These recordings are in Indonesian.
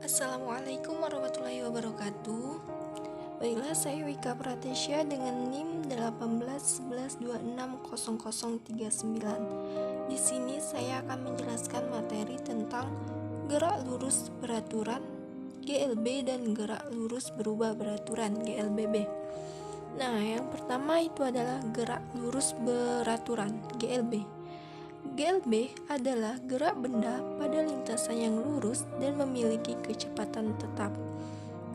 Assalamualaikum warahmatullahi wabarakatuh. Baiklah, saya Wika Pratesya dengan NIM 1811260039. Di sini saya akan menjelaskan materi tentang gerak lurus beraturan GLB dan gerak lurus berubah beraturan GLBB. Nah, yang pertama itu adalah gerak lurus beraturan GLB. GLB adalah gerak benda pada lintasan yang lurus dan memiliki kecepatan tetap.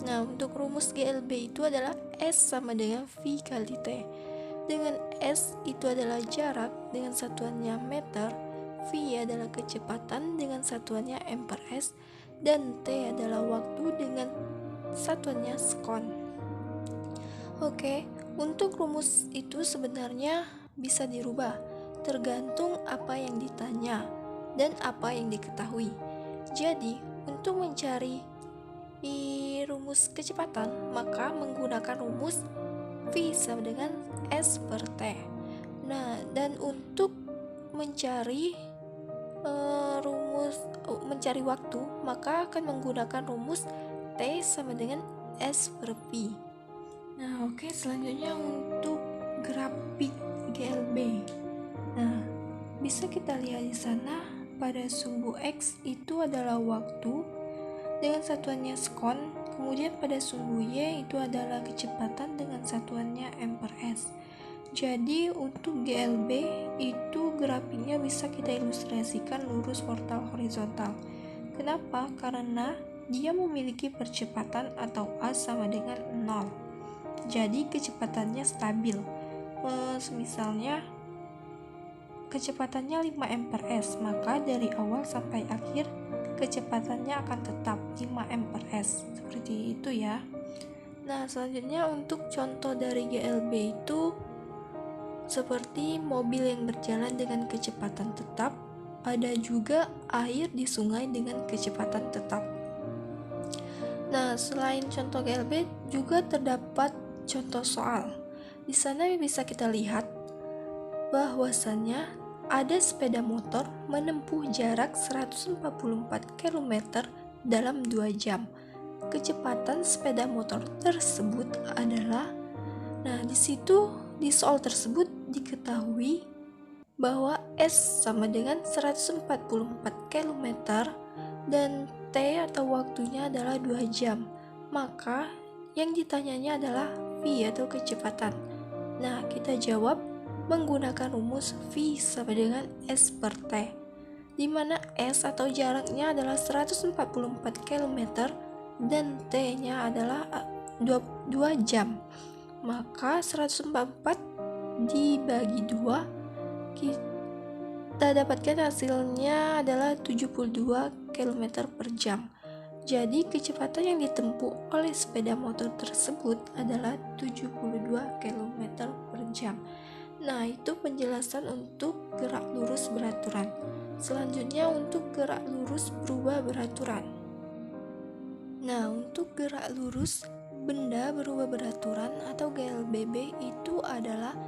Nah, untuk rumus GLB itu adalah S sama dengan V kali T. Dengan S itu adalah jarak dengan satuannya meter, V adalah kecepatan dengan satuannya m/s, dan T adalah waktu dengan satuannya sekon. Oke, untuk rumus itu sebenarnya bisa dirubah tergantung apa yang ditanya dan apa yang diketahui. Jadi, untuk mencari rumus kecepatan, maka menggunakan rumus V sama dengan S per T. Nah, dan untuk mencari mencari waktu, maka akan menggunakan rumus T sama dengan S per V. Nah, oke, selanjutnya untuk grafik GLB. Nah, bisa kita lihat di sana pada sumbu X itu adalah waktu dengan satuannya sekon, kemudian pada sumbu Y itu adalah kecepatan dengan satuannya m/s. Jadi untuk GLB itu grafiknya bisa kita ilustrasikan lurus vertikal horizontal. Kenapa? Karena dia memiliki percepatan atau A sama dengan 0. Jadi kecepatannya stabil. Misalnya kecepatannya 5 m/s, maka dari awal sampai akhir kecepatannya akan tetap 5 m/s. Seperti itu ya. Nah, selanjutnya untuk contoh dari GLB itu seperti mobil yang berjalan dengan kecepatan tetap, ada juga air di sungai dengan kecepatan tetap. Nah, selain contoh GLB juga terdapat contoh soal. Di sana bisa kita lihat bahwasannya ada sepeda motor menempuh jarak 144 km dalam 2 jam. Kecepatan sepeda motor tersebut adalah, di soal tersebut diketahui bahwa S sama dengan 144 km dan T atau waktunya adalah 2 jam. Maka yang ditanyanya adalah V atau kecepatan. Nah, kita jawab menggunakan rumus V sama dengan S per T, di mana S atau jaraknya adalah 144 km dan T-nya adalah 2 jam. Maka 144 dibagi 2, kita dapatkan hasilnya adalah 72 km per jam. Jadi kecepatan yang ditempuh oleh sepeda motor tersebut adalah 72 km per jam. Nah, itu penjelasan untuk gerak lurus beraturan. Selanjutnya untuk gerak lurus berubah beraturan. Nah, untuk gerak lurus benda berubah beraturan atau GLBB itu adalah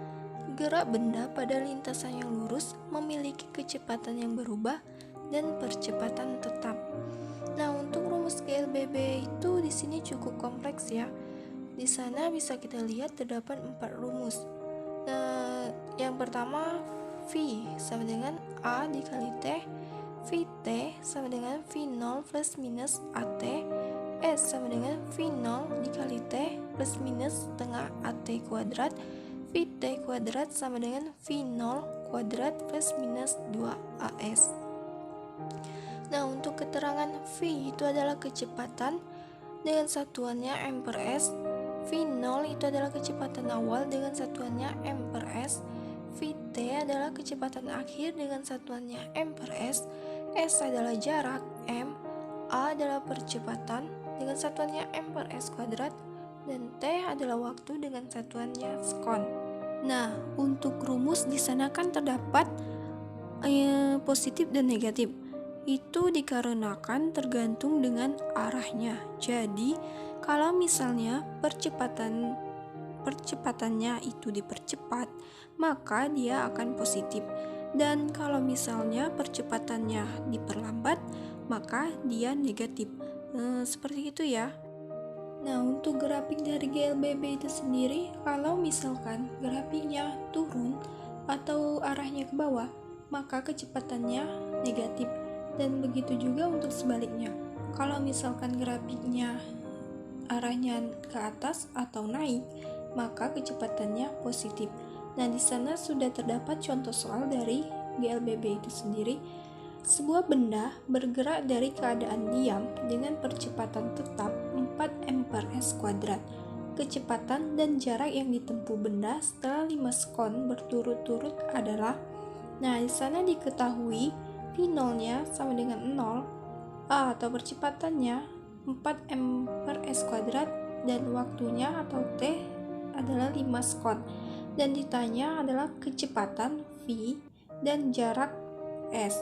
gerak benda pada lintasan yang lurus memiliki kecepatan yang berubah dan percepatan tetap. Nah, untuk rumus GLBB itu di sini cukup kompleks ya. Di sana bisa kita lihat terdapat 4 rumus. Yang pertama, V sama dengan A dikali T, Vt sama dengan V0 plus minus AT, S sama dengan V0 dikali T plus minus setengah AT kuadrat, Vt kuadrat sama dengan V0 kuadrat plus minus 2AS. Nah, untuk keterangan V itu adalah kecepatan dengan satuannya m/s, V0 itu adalah kecepatan awal dengan satuannya m/s, Vt adalah kecepatan akhir dengan satuannya m/s, S adalah jarak m, A adalah percepatan dengan satuannya m/s kuadrat, dan T adalah waktu dengan satuannya sekon. Nah, untuk rumus di sana kan terdapat positif dan negatif. Itu dikarenakan tergantung dengan arahnya. Jadi, kalau misalnya percepatannya itu dipercepat, maka dia akan positif. Dan kalau misalnya percepatannya diperlambat, maka dia negatif. Seperti itu ya. Nah, untuk grafik dari GLBB itu sendiri, kalau misalkan grafiknya turun atau arahnya ke bawah, maka kecepatannya negatif. Dan begitu juga untuk sebaliknya. Kalau misalkan grafiknya arahnya ke atas atau naik, maka kecepatannya positif. Nah, di sana sudah terdapat contoh soal dari GLBB itu sendiri. Sebuah benda bergerak dari keadaan diam dengan percepatan tetap 4 m per s kuadrat. Kecepatan dan jarak yang ditempuh benda setelah 5 sekon berturut-turut adalah, nah di sana diketahui V0-nya sama dengan 0, A atau percepatannya 4 m per s kuadrat, dan waktunya atau T adalah 5 sekon. Dan ditanya adalah kecepatan V dan jarak S.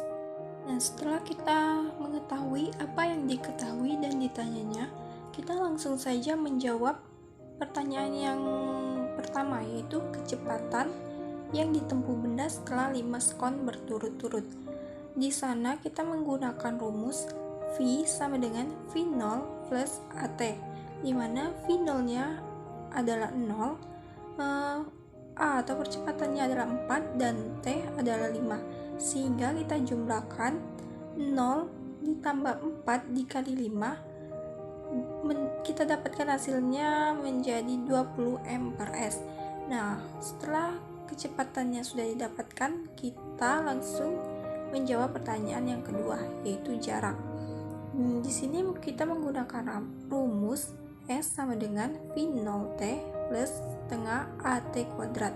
Nah, setelah kita mengetahui apa yang diketahui dan ditanyanya, kita langsung saja menjawab pertanyaan yang pertama, yaitu kecepatan yang ditempuh benda setelah 5 sekon berturut-turut. Di sana kita menggunakan rumus V sama dengan V0 plus AT, di mana V0-nya adalah 0, A atau percepatannya adalah 4, dan T adalah 5. Sehingga kita jumlahkan 0 ditambah 4 dikali 5, kita dapatkan hasilnya menjadi 20 m per s. Nah, setelah kecepatannya sudah didapatkan, kita langsung menjawab pertanyaan yang kedua, yaitu jarak. Di sini kita menggunakan rumus S sama dengan V0T plus setengah AT kuadrat,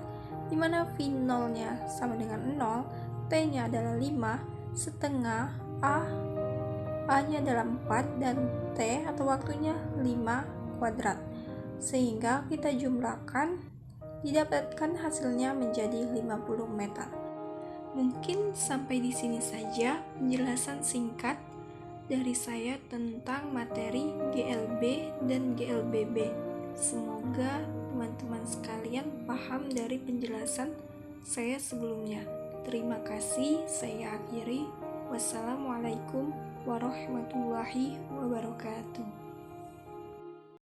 di mana V0-nya sama dengan 0, T-nya adalah 5, setengah A-nya adalah 4, dan T atau waktunya 5 kuadrat. Sehingga kita jumlahkan, didapatkan hasilnya menjadi 50 meter. Mungkin sampai di sini saja penjelasan singkat dari saya tentang materi GLB dan GLBB. Semoga teman-teman sekalian paham dari penjelasan saya sebelumnya. Terima kasih, saya akhiri. Wassalamualaikum warahmatullahi wabarakatuh.